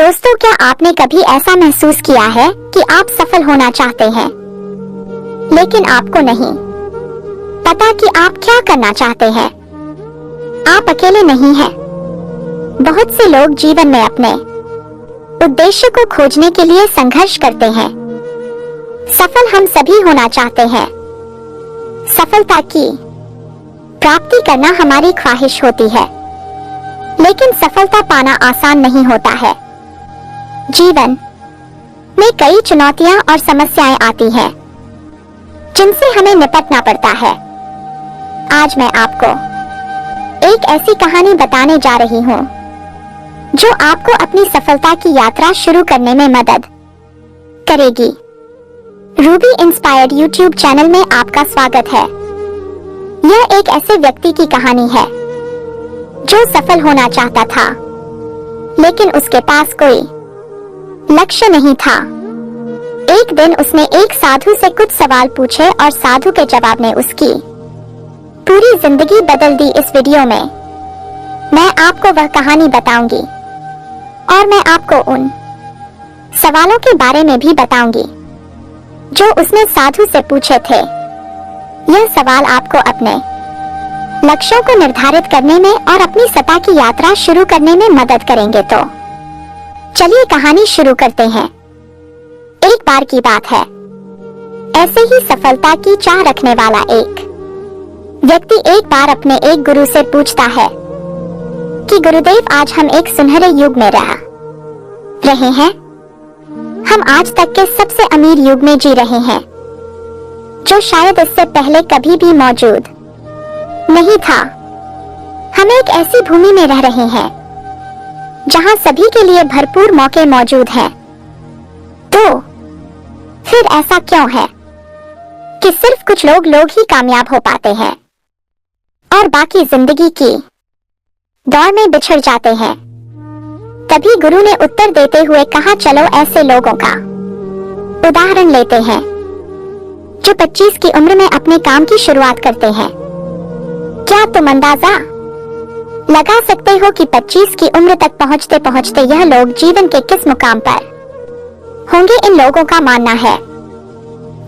दोस्तों, क्या आपने कभी ऐसा महसूस किया है कि आप सफल होना चाहते हैं लेकिन आपको नहीं पता कि आप क्या करना चाहते हैं? आप अकेले नहीं हैं। बहुत से लोग जीवन में अपने उद्देश्य को खोजने के लिए संघर्ष करते हैं। सफल हम सभी होना चाहते हैं। सफलता की प्राप्ति करना हमारी ख्वाहिश होती है, लेकिन सफलता पाना आसान नहीं होता है। जीवन में कई चुनौतियां और समस्याएं आती हैं, जिनसे हमें निपटना पड़ता है। आज मैं आपको एक ऐसी कहानी बताने जा रही हूं जो आपको अपनी सफलता की यात्रा शुरू करने में मदद करेगी। रूबी इंस्पायर्ड यूट्यूब चैनल में आपका स्वागत है। यह एक ऐसे व्यक्ति की कहानी है जो सफल होना चाहता था, लेकिन उसके पास कोई लक्ष्य नहीं था। एक दिन उसने एक साधु से कुछ सवाल पूछे और साधु के जवाब ने उसकी पूरी जिंदगी बदल दी। इस वीडियो में मैं आपको वह कहानी बताऊंगी और मैं आपको उन सवालों के बारे में भी बताऊंगी जो उसने साधु से पूछे थे। यह सवाल आपको अपने लक्ष्यों को निर्धारित करने में और अपनी सत्ता की यात्रा शुरू करने में मदद करेंगे। तो चलिए कहानी शुरू करते हैं। एक बार की बात है, ऐसे ही सफलता की चाह रखने वाला एक व्यक्ति एक बार अपने एक गुरु से पूछता है कि गुरुदेव, आज हम एक सुनहरे युग में रहे हैं। हम आज तक के सबसे अमीर युग में जी रहे हैं, जो शायद इससे पहले कभी भी मौजूद नहीं था। हम एक ऐसी भूमि में रह रहे हैं जहां सभी के लिए भरपूर मौके मौजूद हैं। तो फिर ऐसा क्यों है कि सिर्फ कुछ लोग ही कामयाब हो पाते हैं और बाकी जिंदगी की दौड़ में बिछड़ जाते हैं? तभी गुरु ने उत्तर देते हुए कहा, चलो ऐसे लोगों का उदाहरण लेते हैं जो 25 की उम्र में अपने काम की शुरुआत करते हैं। क्या तुम अंदाजा लगा सकते हो कि 25 की उम्र तक पहुंचते पहुंचते यह लोग जीवन के किस मुकाम पर होंगे? इन लोगों का मानना है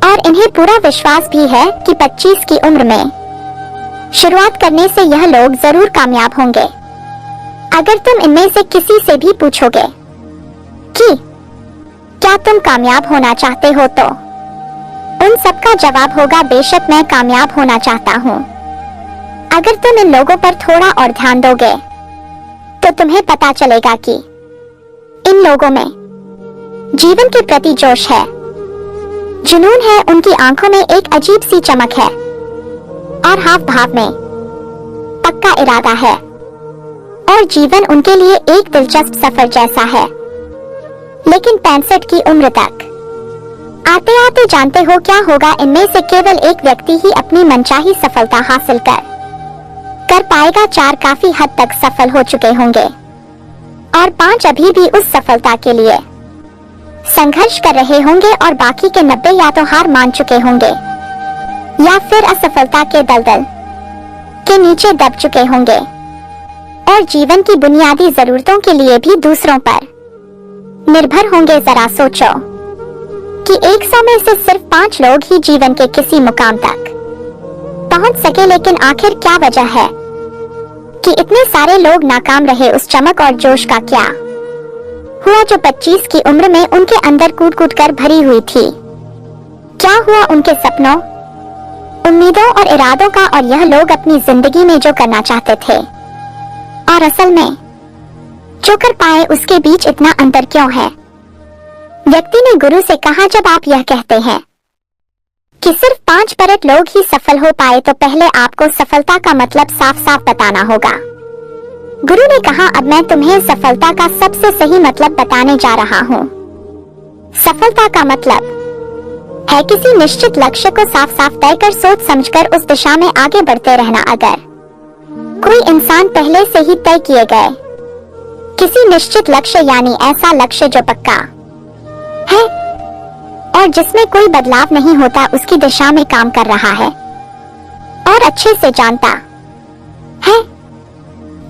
और इन्हें पूरा विश्वास भी है कि 25 की उम्र में शुरुआत करने से यह लोग जरूर कामयाब होंगे। अगर तुम इनमें से किसी से भी पूछोगे कि क्या तुम कामयाब होना चाहते हो, तो उन सबका जवाब होगा, बेशक मैं कामयाब होना चाहता हूँ। अगर तुम इन लोगों पर थोड़ा और ध्यान दोगे तो तुम्हें पता चलेगा कि इन लोगों में जीवन के प्रति जोश है, जुनून है, उनकी आंखों में एक अजीब सी चमक है और हाव भाव में पक्का इरादा है, और जीवन उनके लिए एक दिलचस्प सफर जैसा है। लेकिन 65 की उम्र तक आते आते जानते हो क्या होगा? इनमें से केवल एक व्यक्ति ही अपनी मनचाही सफलता हासिल कर पाएगा। 4 काफी हद तक सफल हो चुके होंगे और 5 अभी भी उस सफलता के लिए संघर्ष कर रहे होंगे और बाकी के 90 या तो हार मान चुके होंगे या फिर असफलता के दलदल के नीचे दब चुके होंगे और जीवन की बुनियादी जरूरतों के लिए भी दूसरों पर निर्भर होंगे। जरा सोचो कि 100 में से सिर्फ 5 लोग ही जीवन के किसी मुकाम तक पहुंच सके। लेकिन आखिर क्या वजह है कि इतने सारे लोग नाकाम रहे? उस चमक और जोश का क्या हुआ जो 25 की उम्र में उनके अंदर कूट कूट कर भरी हुई थी? क्या हुआ उनके सपनों, उम्मीदों और इरादों का? और यह लोग अपनी जिंदगी में जो करना चाहते थे और असल में जो कर पाए, उसके बीच इतना अंतर क्यों है? व्यक्ति ने गुरु से कहा, जब आप यह कहते हैं कि सिर्फ 5% लोग ही सफल हो पाए, तो पहले आपको सफलता का मतलब साफ साफ बताना होगा। गुरु ने कहा, अब मैं तुम्हें सफलता का सबसे सही मतलब बताने जा रहा हूँ। सफलता का मतलब है किसी निश्चित लक्ष्य को साफ साफ तय कर सोच समझकर उस दिशा में आगे बढ़ते रहना। अगर कोई इंसान पहले से ही तय किए गए किसी निश्चित लक्ष्य, यानी ऐसा लक्ष्य जो पक्का है और जिसमें कोई बदलाव नहीं होता, उसकी दिशा में काम कर रहा है और अच्छे से जानता है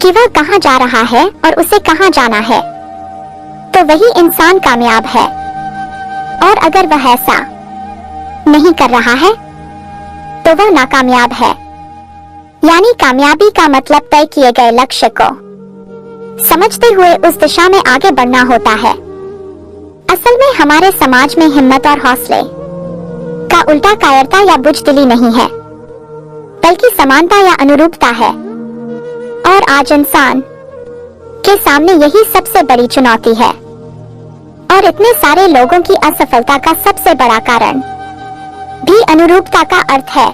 कि वह कहां जा रहा है और उसे कहां जाना है, तो तो वही इंसान कामयाब है। और अगर वह ऐसा नहीं कर रहा है तो वह नाकामयाब है। यानी कामयाबी का मतलब तय किए गए लक्ष्य को समझते हुए उस दिशा में आगे बढ़ना होता है। असल में हमारे समाज में हिम्मत और हौसले का उल्टा कायरता या बुजदिली नहीं है, बल्कि समानता या अनुरूपता है। और आज इंसान के सामने यही सबसे बड़ी चुनौती है। और इतने सारे लोगों की असफलता का सबसे बड़ा कारण भी अनुरूपता का अर्थ है।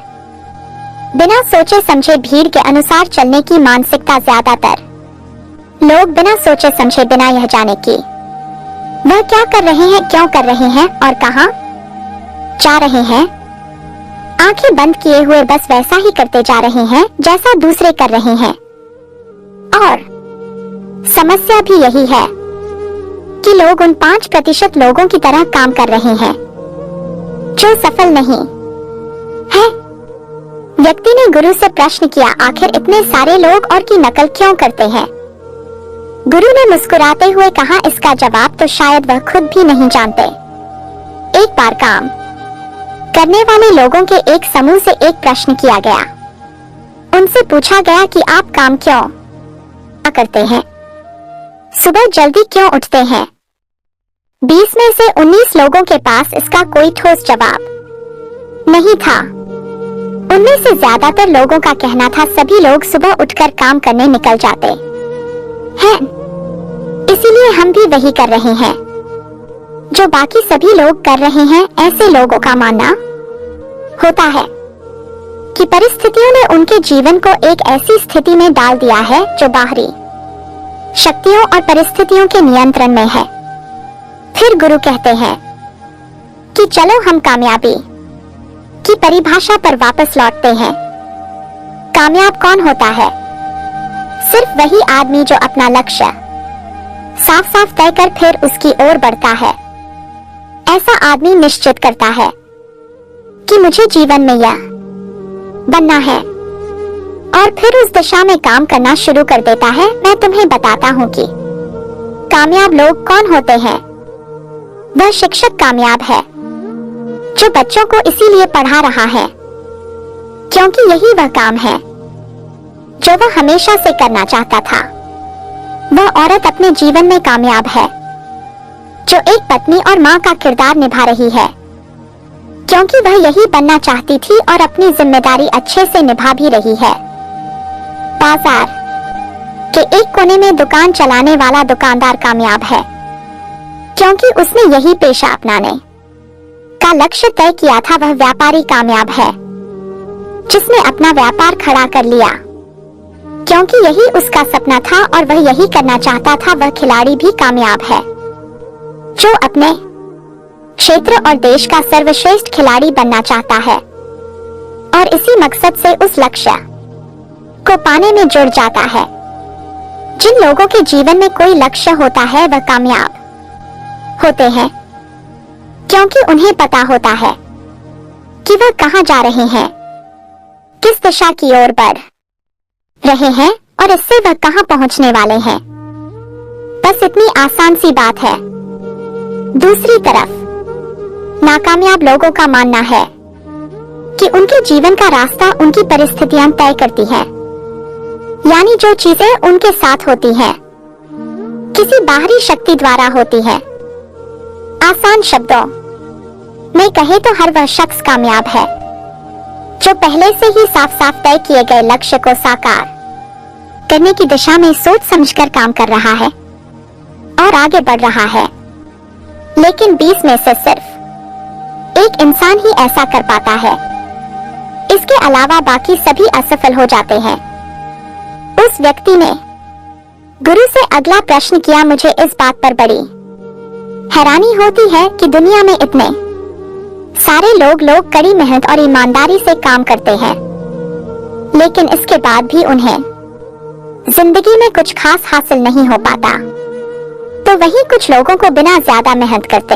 बिना सोचे समझे भीड़ के अनुसार चलने की मानसिकता। ज्यादातर लोग बिना सोचे समझे, बिना यह जाने कि वह क्या कर रहे हैं, क्यों कर रहे हैं और कहां जा रहे हैं, आंखें बंद किए हुए बस वैसा ही करते जा रहे हैं जैसा दूसरे कर रहे हैं। और समस्या भी यही है कि लोग उन 5% लोगों की तरह काम कर रहे हैं जो सफल नहीं है। व्यक्ति ने गुरु से प्रश्न किया, आखिर इतने सारे लोग और की नकल क्यों करते हैं? गुरु ने मुस्कुराते हुए कहा, इसका जवाब तो शायद वह खुद भी नहीं जानते। एक बार काम करने वाले लोगों के एक समूह से एक प्रश्न किया गया। उनसे पूछा गया कि आप काम क्यों करते हैं, सुबह जल्दी क्यों उठते हैं? 20 में से 19 लोगों के पास इसका कोई ठोस जवाब नहीं था। उनमें से ज्यादातर लोगों का कहना था, सभी लोग सुबह उठकर काम करने निकल जाते हैं, इसीलिए हम भी वही कर रहे हैं जो बाकी सभी लोग कर रहे हैं। ऐसे लोगों का मानना होता है कि परिस्थितियों ने उनके जीवन को एक ऐसी स्थिति में डाल दिया है जो बाहरी शक्तियों और परिस्थितियों के नियंत्रण में है। फिर गुरु कहते हैं कि चलो हम कामयाबी की परिभाषा पर वापस लौटते हैं। कामयाब कौन होता है? सिर्फ वही आदमी जो अपना लक्ष्य साफ साफ तय कर फिर उसकी ओर बढ़ता है। ऐसा आदमी निश्चित करता है कि मुझे जीवन में यह बनना है और फिर उस दिशा में काम करना शुरू कर देता है। मैं तुम्हें बताता हूँ कि कामयाब लोग कौन होते हैं। वह शिक्षक कामयाब है जो बच्चों को इसीलिए पढ़ा रहा है क्योंकि यही वह काम है जो वह हमेशा से करना चाहता था। वह औरत अपने जीवन में कामयाब है जो एक पत्नी और माँ का किरदार निभा रही है क्योंकि वह यही बनना चाहती थी और अपनी जिम्मेदारी अच्छे से निभा भी रही है। बाजार के एक कोने में दुकान चलाने वाला दुकानदार कामयाब है क्योंकि उसने यही पेशा अपनाने का लक्ष्य तय किया था। वह व्यापारी कामयाब है जिसने अपना व्यापार खड़ा कर लिया क्योंकि यही उसका सपना था और वह यही करना चाहता था। वह खिलाड़ी भी कामयाब है जो अपने क्षेत्र और देश का सर्वश्रेष्ठ खिलाड़ी बनना चाहता है और इसी मकसद से उस लक्ष्य को पाने में जुड़ जाता है। जिन लोगों के जीवन में कोई लक्ष्य होता है वह कामयाब होते हैं क्योंकि उन्हें पता होता है कि वह कहां जा रहे हैं, किस दिशा की ओर बढ़ रहे हैं और इससे वह कहां पहुंचने वाले हैं। बस इतनी आसान सी बात है। दूसरी तरफ नाकामयाब लोगों का मानना है कि उनके जीवन का रास्ता उनकी परिस्थितियां तय करती हैं, यानी जो चीजें उनके साथ होती हैं किसी बाहरी शक्ति द्वारा होती हैं। आसान शब्दों में कहे तो हर वह शख्स कामयाब है जो पहले से ही साफ साफ तय किए गए लक्ष्य को साकार करने की दिशा में सोच समझकर काम कर रहा है और आगे बढ़ रहा है। लेकिन 20 में से सिर्फ एक इंसान ही ऐसा कर पाता है। इसके अलावा बाकी सभी असफल हो जाते हैं। उस व्यक्ति ने गुरु से अगला प्रश्न किया, मुझे इस बात पर बड़ी हैरानी होती है कि दुनिया में इतने सारे लोग कड़ी मेहनत और ईमानदारी से काम करते हैं, लेकिन इसके बाद भी उन्हें जिंदगी में कुछ खास हासिल नहीं हो पाता। तो वही कुछ लोगों को बिना ज्यादा मेहनत करते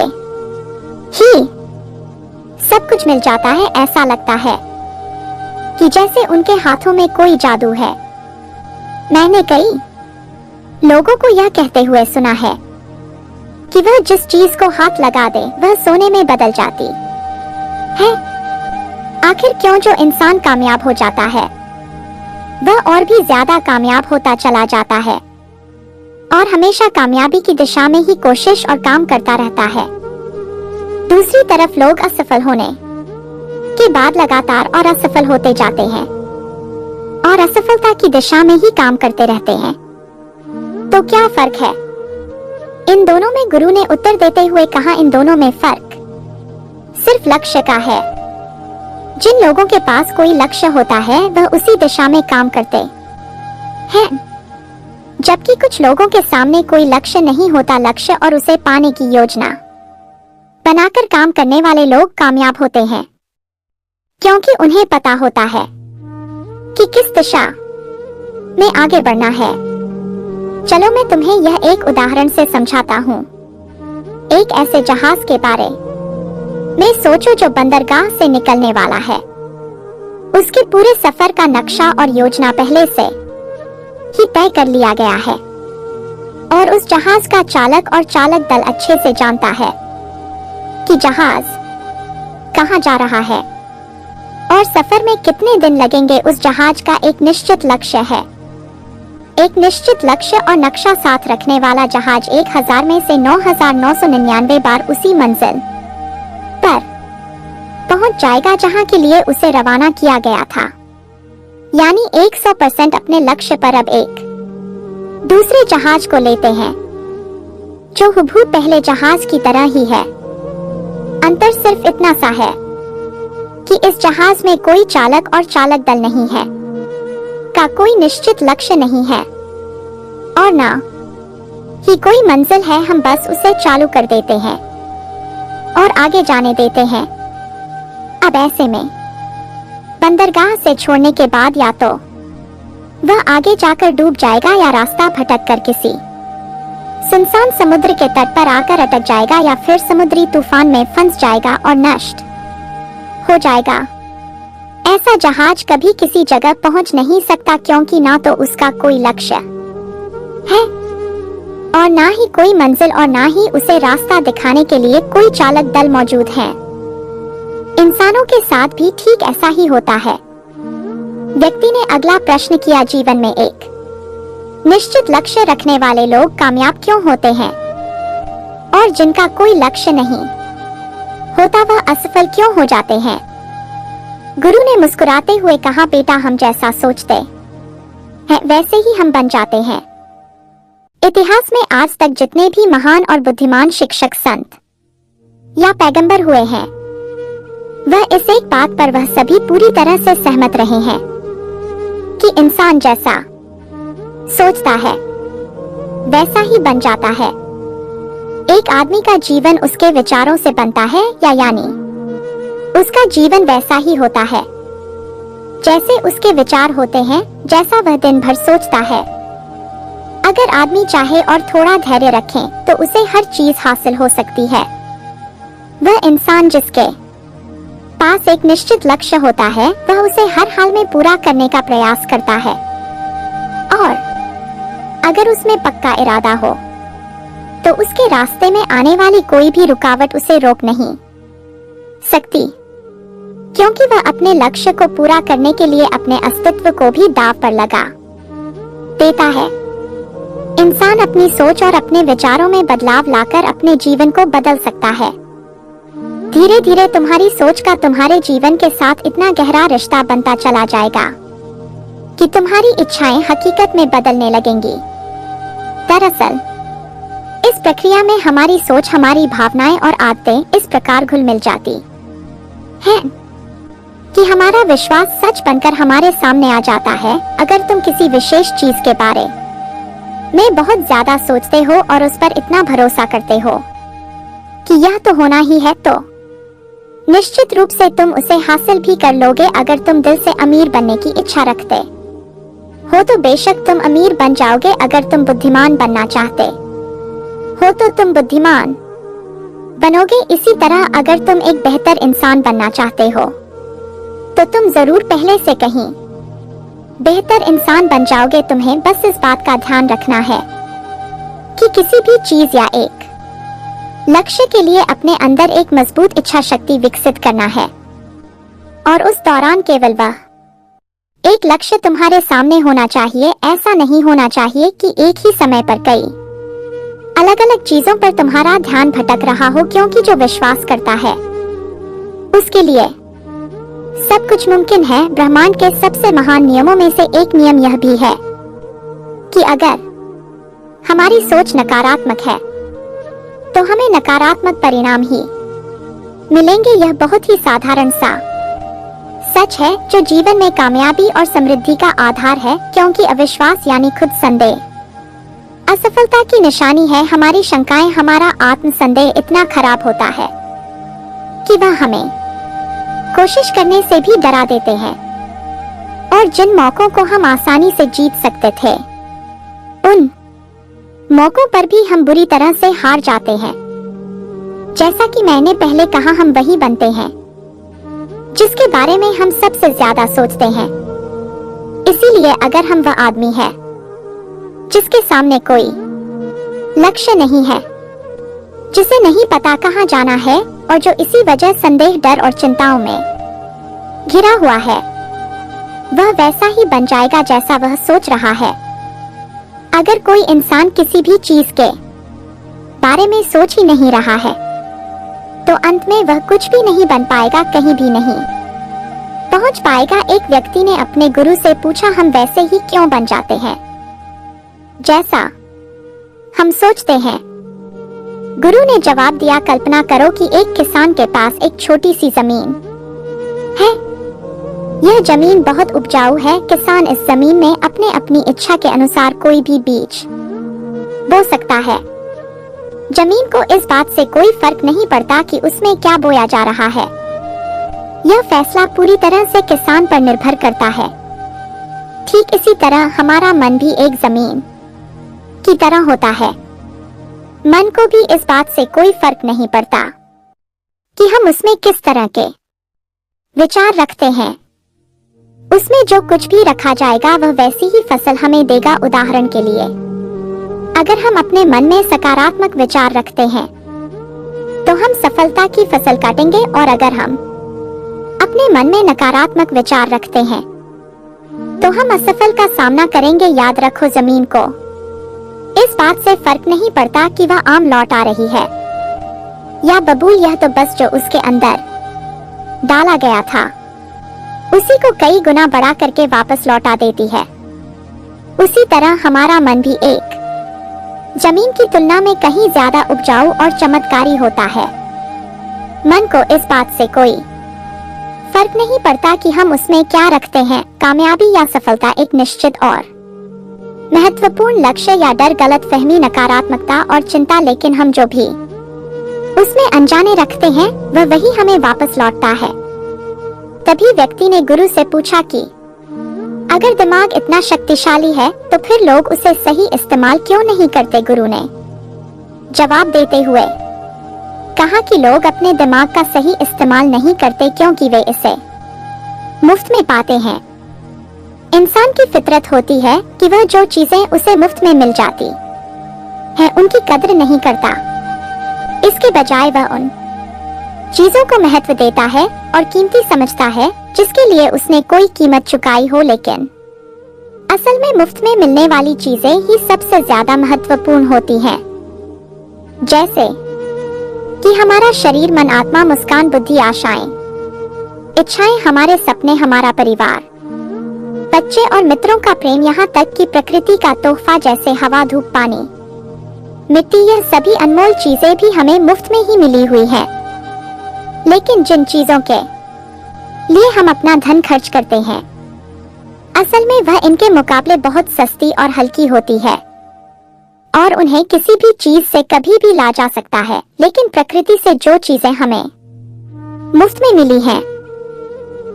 ही सब कुछ मिल जाता है। ऐसा लगता है कि जैसे उनके हाथों में कोई जादू है। मैंने कई लोगों को यह कहते हुए सुना है कि वह जिस चीज को हाथ लगा दे वह सोने में बदल जाती है। आखिर क्यों जो इंसान कामयाब हो जाता है वह और भी ज्यादा कामयाब होता चला जाता है और हमेशा कामयाबी की दिशा में ही कोशिश और काम करता रहता है। दूसरी तरफ लोग असफल होने के बाद लगातार और असफल होते जाते हैं और असफलता की दिशा में ही काम करते रहते हैं। तो क्या फर्क है इन दोनों में? गुरु ने उत्तर देते हुए कहा, इन दोनों में फर्क सिर्फ लक्ष्य का है। जिन लोगों के पास कोई लक्ष्य होता है वह उसी दिशा में काम करते हैं, जबकि कुछ लोगों के सामने कोई लक्ष्य नहीं होता। लक्ष्य और उसे पाने की योजना बनाकर काम करने वाले लोग कामयाब होते हैं, क्योंकि उन्हें पता होता है कि किस दिशा में आगे बढ़ना है। चलो मैं तुम्हें यह एक उदाहरण से समझाता हूँ। एक ऐसे जहाज के बारे में सोचो जो बंदरगाह से निकलने वाला है। उसके पूरे सफर का नक्शा और योजना पहले से ही तय कर लिया गया है और उस जहाज का चालक और चालक दल अच्छे से जानता है कि जहाज कहां जा रहा है और सफर में कितने दिन लगेंगे। उस जहाज का एक निश्चित लक्ष्य है, एक निश्चित लक्ष्य और नक्शा साथ रखने वाला जहाज 1000 में से 9999 बार उसी मंजिल पर पहुंच जाएगा जहां के लिए उसे रवाना किया गया था। यानी 100% अपने लक्ष्य पर अब एक दूसरे जहाज को लेते हैं जो हुबहू पहले जहाज की तरह ही है। अंतर सिर्फ इतना सा है कि इस जहाज में कोई चालक और चालक दल नहीं है, का कोई निश्चित लक्ष्य नहीं है और ना ही कोई मंजिल है। हम बस उसे चालू कर देते हैं और आगे जाने देते हैं। अब ऐसे में बंदरगाह से छोड़ने के बाद या तो वह आगे जाकर डूब जाएगा या रास्ता भटक कर किसी सुनसान समुद्र के तट पर आकर अटक जाएगा या फिर समुद्री तूफान में फंस जाएगा और नष्ट हो जाएगा। ऐसा जहाज कभी किसी जगह पहुंच नहीं सकता, क्योंकि ना तो उसका कोई लक्ष्य है और ना ही कोई मंजिल और ना ही उसे रास्ता दिखाने के लिए कोई चालक दल मौजूद है। इंसानों के साथ भी ठीक ऐसा ही होता है। व्यक्ति ने अगला प्रश्न किया, जीवन में एक निश्चित लक्ष्य रखने वाले लोग कामयाब क्यों होते हैं और जिनका कोई लक्ष्य नहीं होता वह असफल क्यों हो जाते हैं? गुरु ने मुस्कुराते हुए कहा, बेटा हम जैसा सोचते हैं वैसे ही हम बन जाते हैं। इतिहास में आज तक जितने भी महान और बुद्धिमान शिक्षक, संत या पैगंबर हुए हैं वह इस एक बात पर वह सभी पूरी तरह से सहमत रहे हैं कि इंसान जैसा सोचता है वैसा ही बन जाता है। एक आदमी का जीवन उसके विचारों से बनता है यानी उसका जीवन वैसा ही होता है जैसे उसके विचार होते हैं, जैसा वह दिन भर सोचता है। अगर आदमी चाहे और थोड़ा धैर्य रखे तो उसे हर चीज हासिल हो सकती है। वह इंसान जिसके पास एक निश्चित लक्ष्य होता है वह उसे हर हाल में पूरा करने का प्रयास करता है और अगर उसमें पक्का इरादा हो तो उसके रास्ते में आने वाली कोई भी रुकावट उसे रोक नहीं सकती, क्योंकि वह अपने लक्ष्य को पूरा करने के लिए अपने अस्तित्व को भी दांव पर लगा देता है। इंसान अपनी सोच और अपने विचारों में बदलाव लाकर अपने जीवन को बदल सकता है। धीरे धीरे तुम्हारी सोच का तुम्हारे जीवन के साथ इतना गहरा रिश्ता बनता चला जाएगा कि तुम्हारी इच्छाएं हकीकत में बदलने लगेंगी। दरअसल इस प्रक्रिया में हमारी सोच, हमारी भावनाएं और आदतें इस प्रकार घुल मिल जाती हैं कि हमारा विश्वास सच बनकर हमारे सामने आ जाता है। अगर तुम किसी विशेष चीज के बारे में बहुत ज्यादा सोचते हो और उस पर इतना भरोसा करते हो कि यह तो होना ही है, तो निश्चित रूप से तुम उसे हासिल भी कर लोगे। अगर तुम दिल से अमीर बनने की इच्छा रखते हो तो बेशक तुम अमीर बन जाओगे। अगर तुम बुद्धिमान बनना चाहते हो तो तुम बुद्धिमान बनोगे। इसी तरह अगर तुम एक बेहतर इंसान बनना चाहते हो तो तुम जरूर पहले से कहीं बेहतर इंसान बन जाओगे। तुम्हें बस इस बात का ध्यान रखना है कि किसी भी चीज या एक लक्ष्य के लिए अपने अंदर एक मजबूत इच्छा शक्ति विकसित करना है, और उस दौरान केवल वह एक लक्ष्य तुम्हारे सामने होना चाहिए। ऐसा नहीं होना चाहिए कि एक ही समय पर कई अलग अलग चीजों पर तुम्हारा ध्यान भटक रहा हो, क्योंकि जो विश्वास करता है उसके लिए सब कुछ मुमकिन है। ब्रह्मांड के सबसे महान नियमों में से एक नियम यह भी है कि अगर हमारी सोच नकारात्मक है तो हमें नकारात्मक परिणाम ही मिलेंगे। यह बहुत ही साधारण सा सच है जो जीवन में कामयाबी और समृद्धि का आधार है, क्योंकि अविश्वास यानी खुद संदेह असफलता की निशानी है। हमारी शंकाएं, हमारा आत्मसंदेह इतना खराब होता है कि वह हमें कोशिश करने से भी डरा देते हैं, और जिन मौकों को हम आसानी से जीत सकते थे उन मौकों पर भी हम बुरी तरह से हार जाते हैं। जैसा कि मैंने पहले कहा, हम वही बनते हैं जिसके बारे में हम सबसे ज्यादा सोचते हैं। इसीलिए अगर हम वह आदमी है जिसके सामने कोई लक्ष्य नहीं है, जिसे नहीं पता कहां जाना है, और जो इसी वजह संदेह, डर और चिंताओं में घिरा हुआ है, वह वैसा ही बन जाएगा जैसा वह सोच रहा है। अगर कोई इंसान किसी भी चीज के बारे में सोच ही नहीं रहा है तो अंत में वह कुछ भी नहीं बन पाएगा, कहीं भी नहीं पहुंच पाएगा। एक व्यक्ति ने अपने गुरु से पूछा, हम वैसे ही क्यों बन जाते हैं जैसा हम सोचते हैं? गुरु ने जवाब दिया, कल्पना करो कि एक किसान के पास एक छोटी सी जमीन है। यह जमीन बहुत उपजाऊ है। किसान इस जमीन में अपनी इच्छा के अनुसार कोई भी बीज बो सकता है। जमीन को इस बात से कोई फर्क नहीं पड़ता कि उसमें क्या बोया जा रहा है। यह फैसला पूरी तरह से किसान पर निर्भर करता है। ठीक इसी तरह हमारा मन भी एक जमीन की तरह होता है। मन को भी इस बात से कोई फर्क नहीं पड़ता कि हम उसमें किस तरह के विचार रखते हैं। उसमें जो कुछ भी रखा जाएगा वह वैसी ही फसल हमें देगा। उदाहरण के लिए, अगर हम अपने मन में सकारात्मक विचार रखते हैं तो हम सफलता की फसल काटेंगे, और अगर हम अपने मन में नकारात्मक विचार रखते हैं तो हम असफल का सामना करेंगे। याद रखो, जमीन को इस बात से फर्क नहीं पड़ता कि वह आम लौट आ रही है या बबूल। यह तो बस जो उसके अंदर डाला गया था उसी को कई गुना बड़ा करके वापस लौटा देती है। उसी तरह हमारा मन भी एक जमीन की तुलना में कहीं ज्यादा उपजाऊ और चमत्कारी होता है। मन को इस बात से कोई फर्क नहीं पड़ता कि हम उसमें क्या रखते हैं, कामयाबी या सफलता, एक निश्चित और महत्वपूर्ण लक्ष्य या डर, गलतफहमी, नकारात्मकता और चिंता। लेकिन हम जो भी उसमें अनजाने रखते हैं वह वही हमें वापस लौटता है। तभी व्यक्ति ने गुरु से पूछा कि अगर दिमाग इतना शक्तिशाली है तो फिर लोग उसे सही इस्तेमाल क्यों नहीं करते? गुरु ने जवाब देते हुए कहा कि लोग अपने दिमाग का सही इस्तेमाल नहीं करते क्योंकि वे इसे मुफ्त में पाते हैं। इंसान की फितरत होती है कि वह जो चीजें उसे मुफ्त में मिल जाती हैं उनकी कद्र नहीं करता। इसके बजाय वह उन चीजों को महत्व देता है और कीमती समझता है जिसके लिए उसने कोई कीमत चुकाई हो। लेकिन असल में मुफ्त में मिलने वाली चीजें ही सबसे ज्यादा महत्वपूर्ण होती हैं, जैसे कि हमारा शरीर, मन, आत्मा, मुस्कान, बुद्धि, आशाएं, इच्छाएं, हमारे सपने, हमारा परिवार, बच्चे और मित्रों का प्रेम, यहाँ तक कि प्रकृति का तोहफा जैसे हवा, धूप, पानी, मिट्टी। यह सभी अनमोल चीजें भी हमें मुफ्त में ही मिली हुई है। लेकिन जिन चीजों के लिए हम अपना धन खर्च करते हैं असल में वह इनके मुकाबले बहुत सस्ती और हल्की होती है, और उन्हें किसी भी चीज से कभी भी ला जा सकता है। लेकिन प्रकृति से जो चीजें हमें मुफ्त में मिली हैं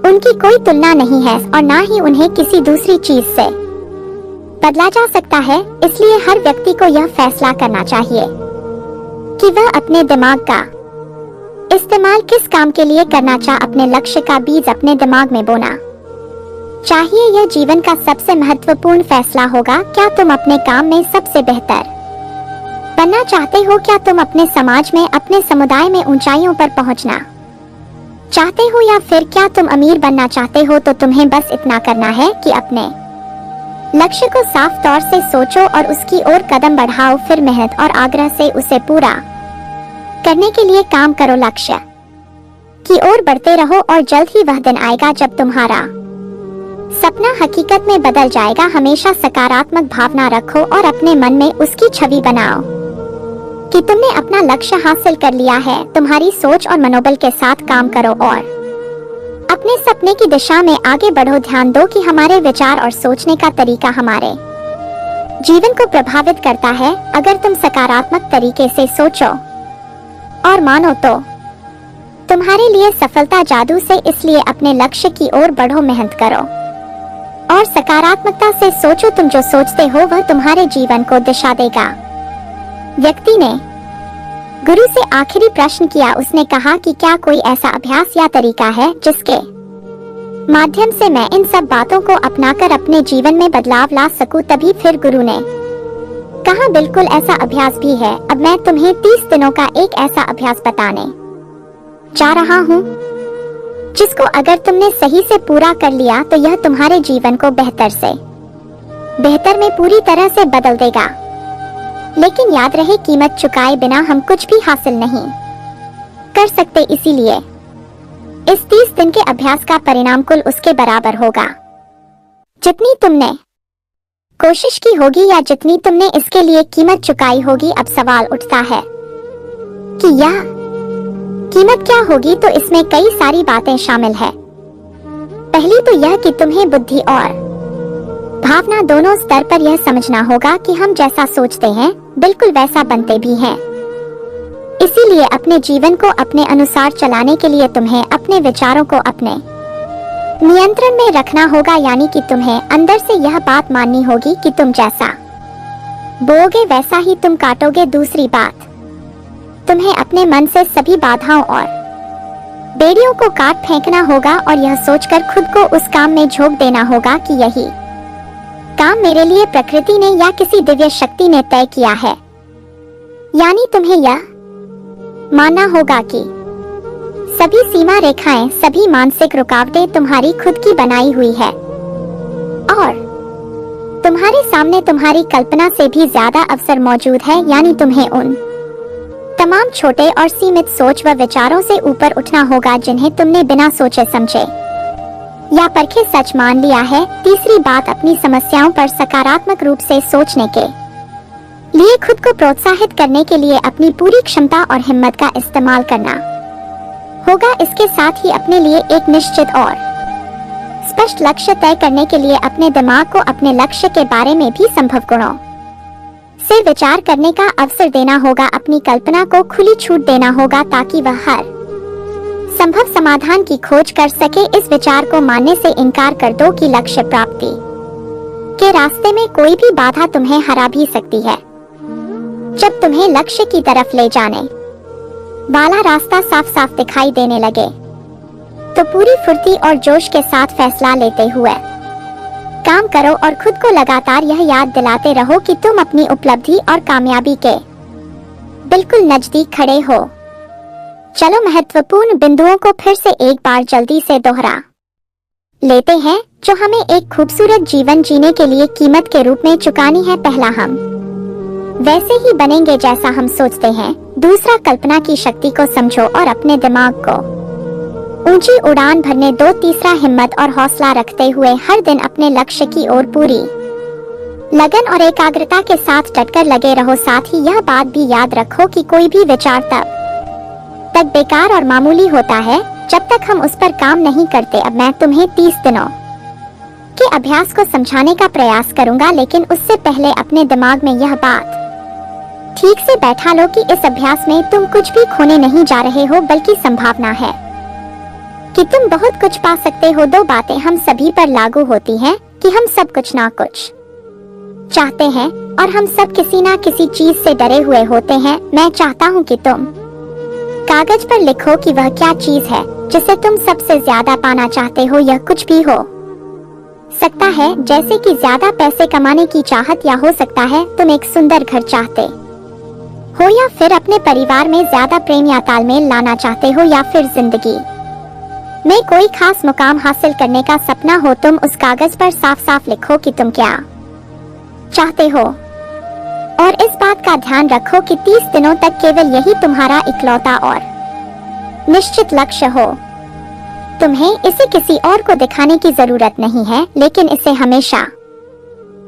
उनकी कोई तुलना नहीं है, और ना ही उन्हें किसी दूसरी चीज से बदला जा सकता है। इसलिए हर व्यक्ति को यह फैसला करना चाहिए कि वह अपने दिमाग का इस्तेमाल किस काम के लिए करना चाहे। अपने लक्ष्य का बीज अपने दिमाग में बोना चाहिए। यह जीवन का सबसे महत्वपूर्ण फैसला होगा। क्या तुम अपने काम में सबसे बेहतर बनना चाहते हो क्या तुम अपने समाज में, अपने समुदाय में ऊंचाइयों पर पहुंचना चाहते हो, या फिर क्या तुम अमीर बनना चाहते हो? तो तुम्हें बस इतना करना है कि अपने लक्ष्य को साफ तौर से सोचो और उसकी ओर कदम बढ़ाओ, फिर मेहनत और आग्रह से उसे पूरा करने के लिए काम करो। लक्ष्य की ओर बढ़ते रहो और जल्द ही वह दिन आएगा जब तुम्हारा सपना हकीकत में बदल जाएगा। हमेशा सकारात्मक भावना रखो और अपने मन में उसकी छवि बनाओ कि तुमने अपना लक्ष्य हासिल कर लिया है। तुम्हारी सोच और मनोबल के साथ काम करो और अपने सपने की दिशा में आगे बढ़ो। ध्यान दो कि हमारे विचार और सोचने का तरीका हमारे जीवन को प्रभावित करता है। अगर तुम सकारात्मक तरीके से सोचो और मानो तो तुम्हारे लिए सफलता जादू से, इसलिए अपने लक्ष्य की ओर बढ़ो, मेहनत करो और सकारात्मकता से सोचो। तुम जो सोचते हो वह तुम्हारे जीवन को दिशा देगा। व्यक्ति ने गुरु से आखिरी प्रश्न किया। उसने कहा कि क्या कोई ऐसा अभ्यास या तरीका है जिसके माध्यम से मैं इन सब बातों को अपनाकर अपने जीवन में बदलाव ला सकूं? तभी फिर गुरु ने कहा, बिल्कुल ऐसा अभ्यास भी है। अब मैं तुम्हें 30 दिनों का एक ऐसा अभ्यास बताने जा रहा हूँ जिसको अगर तुमने सही से पूरा कर लिया तो यह तुम्हारे जीवन को बेहतर से बेहतर में पूरी तरह से बदल देगा। लेकिन याद रहे, कीमत चुकाए बिना हम कुछ भी हासिल नहीं कर सकते। इसीलिए इस 30 दिन के अभ्यास का परिणाम कुल उसके बराबर होगा जितनी तुमने कोशिश की होगी या जितनी तुमने इसके लिए कीमत चुकाई होगी। अब सवाल उठता है कि यह कीमत क्या होगी? तो इसमें कई सारी बातें शामिल है। पहली तो यह कि तुम्हें बुद्धि और भावना दोनों स्तर पर यह समझना होगा कि हम जैसा सोचते हैं बिल्कुल वैसा बनते भी हैं। इसीलिए अपने जीवन को अपने अनुसार चलाने के लिए तुम्हें अपने विचारों को अपने नियंत्रण में रखना होगा। यानी कि तुम्हें अंदर से यह बात माननी होगी कि तुम जैसा बोओगे वैसा ही तुम काटोगे। दूसरी बात, तुम्हें अपने मन से सभी बाधाओं और बेड़ियों को काट फेंकना होगा और यह सोचकर खुद को उस काम में झोंक देना होगा कि यही काम मेरे लिए प्रकृति ने या किसी दिव्य शक्ति ने तय किया है। यानी तुम्हें यह मानना होगा कि सभी सीमा रेखाएं, सभी मानसिक रुकावटें तुम्हारी खुद की बनाई हुई है और तुम्हारे सामने तुम्हारी कल्पना से भी ज्यादा अवसर मौजूद है। यानी तुम्हें उन तमाम छोटे और सीमित सोच व विचारों से ऊपर उठना होगा जिन्हें तुमने बिना सोचे समझे या परखे सच मान लिया है। तीसरी बात, अपनी समस्याओं पर सकारात्मक रूप से सोचने के लिए खुद को प्रोत्साहित करने के लिए अपनी पूरी क्षमता और हिम्मत का इस्तेमाल करना होगा। इसके साथ ही अपने लिए एक निश्चित और स्पष्ट लक्ष्य तय करने के लिए अपने दिमाग को अपने लक्ष्य के बारे में भी संभव गुणों से विचार करने का अवसर देना होगा। अपनी कल्पना को खुली छूट देना होगा ताकि वह हर संभव समाधान की खोज कर सके। इस विचार को मानने से इनकार कर दो कि लक्ष्य प्राप्ति के रास्ते में कोई भी बाधा तुम्हें हरा भी सकती है। जब तुम्हें लक्ष्य की तरफ ले जाने वाला रास्ता साफ साफ दिखाई देने लगे तो पूरी फुर्ती और जोश के साथ फैसला लेते हुए काम करो और खुद को लगातार यह याद दिलाते रहो कि तुम अपनी उपलब्धि और कामयाबी के बिल्कुल नजदीक खड़े हो। चलो महत्वपूर्ण बिंदुओं को फिर से एक बार जल्दी से दोहरा लेते हैं जो हमें एक खूबसूरत जीवन जीने के लिए कीमत के रूप में चुकानी है। पहला, हम वैसे ही बनेंगे जैसा हम सोचते हैं। दूसरा, कल्पना की शक्ति को समझो और अपने दिमाग को ऊंची उड़ान भरने दो। तीसरा, हिम्मत और हौसला रखते हुए हर दिन अपने लक्ष्य की ओर पूरी लगन और एकाग्रता के साथ डटकर लगे रहो। साथ ही यह बात भी याद रखो कि कोई भी विचार तब तक बेकार और मामूली होता है जब तक हम उस पर काम नहीं करते। अब मैं तुम्हें 30 दिनों के अभ्यास को समझाने का प्रयास करूंगा, लेकिन उससे पहले अपने दिमाग में यह बात ठीक से बैठा लो कि इस अभ्यास में तुम कुछ भी खोने नहीं जा रहे हो, बल्कि संभावना है कि तुम बहुत कुछ पा सकते हो। दो बातें हम सभी पर लागू होती हैं कि हम सब कुछ ना कुछ चाहते हैं और हम सब किसी ना किसी चीज से डरे हुए होते हैं। मैं चाहता हूँ कि तुम कागज पर लिखो कि वह क्या चीज है जिसे तुम सबसे ज्यादा पाना चाहते हो। यह कुछ भी हो सकता है, जैसे कि ज्यादा पैसे कमाने की चाहत, या हो सकता है तुम एक सुंदर घर चाहते हो या फिर अपने परिवार में ज्यादा प्रेम या तालमेल लाना चाहते हो या फिर जिंदगी में कोई खास मुकाम हासिल करने का सपना हो, तुम उस कागज पर साफ साफ लिखो कि तुम क्या चाहते हो और इस बात का ध्यान रखो कि 30 दिनों तक केवल यही तुम्हारा इकलौता और निश्चित लक्ष्य हो। तुम्हें इसे किसी और को दिखाने की जरूरत नहीं है, लेकिन इसे हमेशा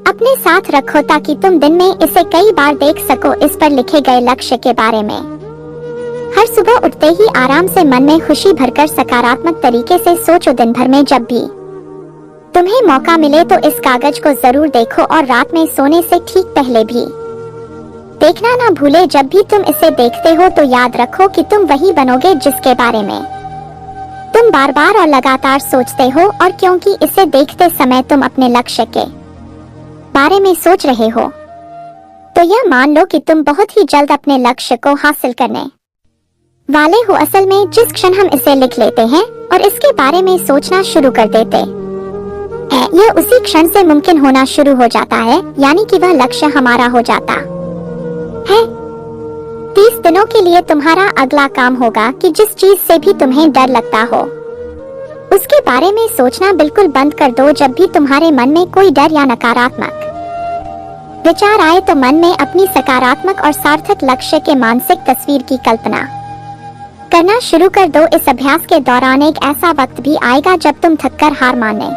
अपने साथ रखो ताकि तुम दिन में इसे कई बार देख सको। इस पर लिखे गए लक्ष्य के बारे में हर सुबह उठते ही आराम से मन में खुशी भरकर सकारात्मक तरीके से सोचो। दिन भर में जब भी तुम्हें मौका मिले तो इस कागज को जरूर देखो और रात में सोने से ठीक पहले भी देखना ना भूले। जब भी तुम इसे देखते हो तो याद रखो कि तुम वही बनोगे जिसके बारे में तुम बार बार और लगातार सोचते हो, और क्योंकि इसे देखते समय तुम अपने लक्ष्य के बारे में सोच रहे हो तो यह मान लो कि तुम बहुत ही जल्द अपने लक्ष्य को हासिल करने वाले हो। असल में जिस क्षण हम इसे लिख लेते हैं और इसके बारे में सोचना शुरू कर देते हैं, यह उसी क्षण से मुमकिन होना शुरू हो जाता है, यानी कि वह लक्ष्य हमारा हो जाता है। 30 दिनों के लिए तुम्हारा अगला काम होगा कि जिस चीज से भी तुम्हें डर लगता हो उसके बारे में सोचना बिल्कुल बंद कर दो। जब भी तुम्हारे मन में कोई डर या नकारात्मक विचार आए तो मन में अपनी सकारात्मक और सार्थक लक्ष्य के मानसिक तस्वीर की कल्पना करना शुरू कर दो। इस अभ्यास के दौरान एक ऐसा वक्त भी आएगा जब तुम थककर हार मानने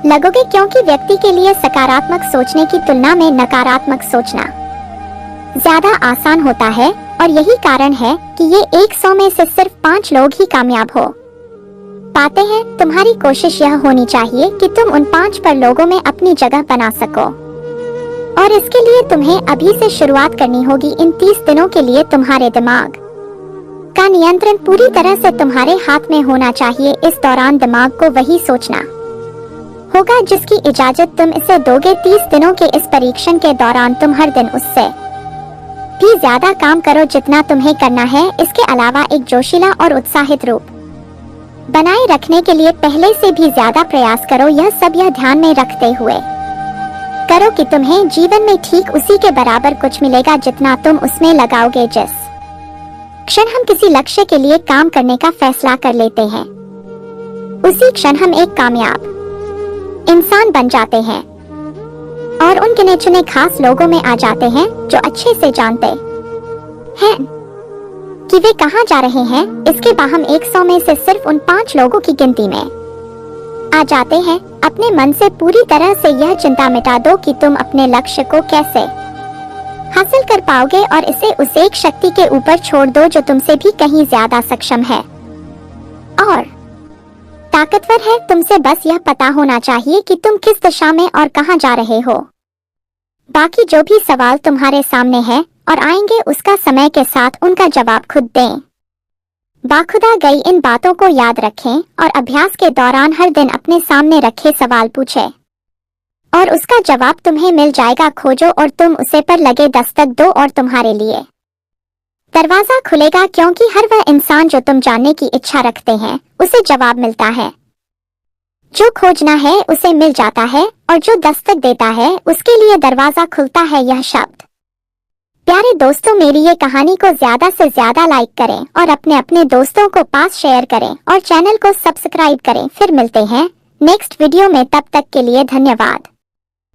लगोगे, क्योंकि व्यक्ति के लिए सकारात्मक सोचने की तुलना में नकारात्मक सोचना ज्यादा आसान होता है, और यही कारण है कि ये 100 में से सिर्फ 5 लोग ही कामयाब हो पाते हैं। तुम्हारी कोशिश यह होनी चाहिए कि तुम उन 5 पर लोगों में अपनी जगह बना सको, और इसके लिए तुम्हें अभी से शुरुआत करनी होगी। इन 30 दिनों के लिए तुम्हारे दिमाग का नियंत्रण पूरी तरह से तुम्हारे हाथ में होना चाहिए। इस दौरान दिमाग को वही सोचना होगा जिसकी इजाजत तुम इसे दोगे। 30 दिनों के इस परीक्षण के दौरान तुम हर दिन उससे भी ज्यादा काम करो जितना तुम्हें करना है। इसके अलावा एक जोशीला और उत्साहित रूप बनाए रखने के लिए पहले से भी ज्यादा प्रयास करो। यह सब यह ध्यान में रखते हुए करो कि तुम्हें जीवन में ठीक उसी के बराबर कुछ मिलेगा जितना तुम उसमें लगाओगे। जिस क्षण हम किसी लक्ष्य के लिए काम करने का फैसला कर लेते हैं उसी क्षण हम एक कामयाब इंसान बन जाते हैं और उन गिने चुने खास लोगों में आ जाते हैं जो अच्छे से जानते हैं कि वे कहां जा रहे हैं। इसके बाद हम 100 में से सिर्फ उन 5 लोगों की गिनती में आ जाते हैं। अपने मन से पूरी तरह से यह चिंता मिटा दो कि तुम अपने लक्ष्य को कैसे हासिल कर पाओगे, और इसे उस एक शक्ति के ऊपर छोड़ दो जो तुमसे भी कहीं ज्यादा सक्षम है और ताकतवर है। तुमसे बस यह पता होना चाहिए कि तुम किस दिशा में और कहां जा रहे हो। बाकी जो भी सवाल तुम्हारे सामने है और आएंगे उसका समय के साथ उनका जवाब खुद दें। बाखुदा गई इन बातों को याद रखें और अभ्यास के दौरान हर दिन अपने सामने रखे सवाल पूछें और उसका जवाब तुम्हें मिल जाएगा। खोजो और तुम उसे पर लगे दस्तक दो और तुम्हारे लिए दरवाजा खुलेगा, क्योंकि हर वह इंसान जो तुम जानने की इच्छा रखते हैं उसे जवाब मिलता है। जो खोजना है उसे मिल जाता है और जो दस्तक देता है उसके लिए दरवाजा खुलता है। यह शब्द प्यारे दोस्तों, मेरी ये कहानी को ज्यादा से ज्यादा लाइक करें और अपने अपने दोस्तों को पास शेयर करें और चैनल को सब्सक्राइब करें। फिर मिलते हैं नेक्स्ट वीडियो में, तब तक के लिए धन्यवाद।